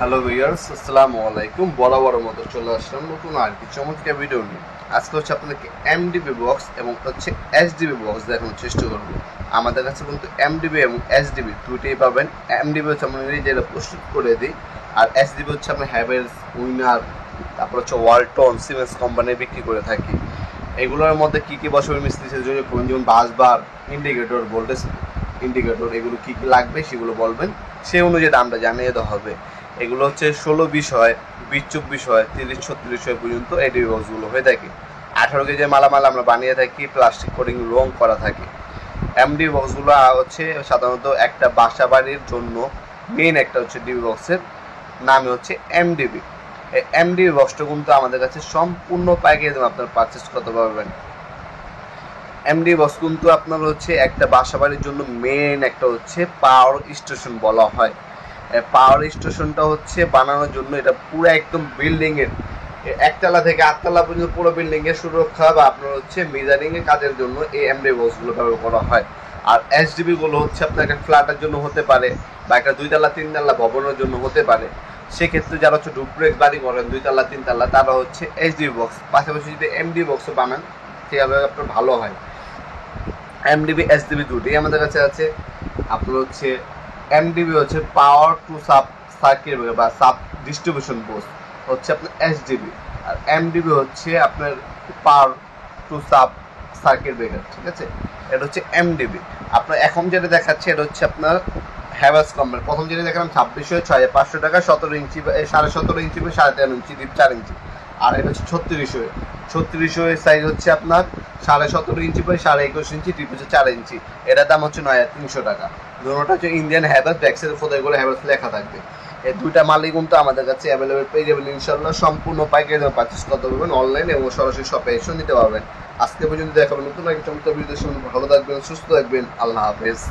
Hello viewers, আসসালামু আলাইকুম। বরাবর মতো চলে আসলাম নতুন আর কি চমৎকার ভিডিও নিয়ে। আজকে হচ্ছে আপনাদেরকে এমডিবি বক্স এবং হচ্ছে এসডিবি বক্স দেখানোর চেষ্টা করবো। আমাদের কাছে কিন্তু এমডিবি এবং এসডিবি দুইটাই পাবেন। এমডিবি হচ্ছে আমরা নিজেরা প্রস্তুত করে দিই, আর এসডিবি হচ্ছে আমরা হ্যাভেলস, উইনার, তারপর হচ্ছে ওয়ালটন, সিমেন্স কোম্পানি বিক্রি করে থাকি। এগুলোর মধ্যে কী কী বছর মিস্ত্রি জন্য করবেন, যেমন বাসবার, ইন্ডিকেটর, ভোল্টেজ ইন্ডিকেটর, এগুলো কী কী লাগবে সেগুলো বলবেন, সেই অনুযায়ী দামটা জানিয়ে দেওয়া হবে। এগুলো হচ্ছে 16-20 হয়, 20-24 হয়, 30-36 হয় পর্যন্ত এডিবি বক্সগুলো হয়ে থাকে। 18 কেজির মালামাল আমরা বানিয়ে থাকি, প্লাস্টিক কোটিং রং করা থাকে। এমডি বক্সগুলো হচ্ছে সাধারণত একটা বাসা বাড়ির জন্য মেইন একটা হচ্ছে ডিবি বক্সের নাম হচ্ছে এমডিবি। এই এমডিবি বক্সটা কিন্তু আমাদের কাছে সম্পূর্ণ পাইকারি দামে আপনারা পারচেস করতে পারবেন। এমডি বক্স কিন্তু আপনার হচ্ছে একটা বাসা বাড়ির জন্য মেইন একটা হচ্ছে পাওয়ার স্টেশন বলা হয়। পাওয়ার স্টেশনটা হচ্ছে বানানোর জন্য এটা পুরো একদম বিল্ডিংয়ের একতলা থেকে আটতলা পর্যন্ত পুরো বিল্ডিংয়ের সুরক্ষা বা আপনার হচ্ছে মেজারিংয়ের কাজের জন্য এই এমডি বক্সগুলো ব্যবহার করা হয়। আর এসডিবিগুলো হচ্ছে আপনার একটা ফ্ল্যাটের জন্য হতে পারে বা একটা 2 তলা 3 তলা ভবনের জন্য হতে পারে। সেক্ষেত্রে যারা হচ্ছে ডুপ্লেক্স বাড়ি করেন 2 তলা 3 তলা, তারা হচ্ছে এসডিবি বক্স, পাশাপাশি যদি এমডি বক্সও বানান সেভাবে আপনার ভালো হয়। এমডিবি এসডিবি দুটোই আমাদের কাছে আছে। আপনার হচ্ছে এমডিবি হচ্ছে পাওয়ার টু সাব সার্কিট বা সাব ডিস্ট্রিবিউশন বক্স হচ্ছে আপনার এসডিবি, আর এমডিবি হচ্ছে আপনার power to sub circuit breaker. ঠিক আছে, এটা হচ্ছে এমডিবি। আপনার এখন যেটা দেখাচ্ছে এটা হচ্ছে আপনার হ্যাভেলস কোম্পানি। প্রথম যেটা দেখালাম 2600 টাকা, 17 ইঞ্চি, 17.5 ইঞ্চি, 13.5 ইঞ্চি, 4 ইঞ্চি। আর এটা হচ্ছে 3600 সাইজ হচ্ছে আপনার 17.5 ইঞ্চি, 21.5 ইঞ্চি, টিপ হচ্ছে 4 ইঞ্চি। এটার দাম হচ্ছে 9300 টাকা। দুটোটা হচ্ছে ইন্ডিয়ান হ্যাভেলস, ব্যাক্সের খোদাই করে হ্যাভেলস লেখা থাকবে। এই দুইটা মালই কিন্তু আমাদের কাছে অ্যাভেলেবেল পেয়ে যাবেন ইনশাল্লাহ। সম্পূর্ণ পাইকারি দামে পারচেস করতে পারবেন, অনলাইন এবং সরাসরি শপে এসেও নিতে পারবেন। আজকে পর্যন্ত দেখাবেন নতুন একটা চমৎকার ভিডিও। ভালো থাকবেন, সুস্থ থাকবেন, আল্লাহ হাফেজ।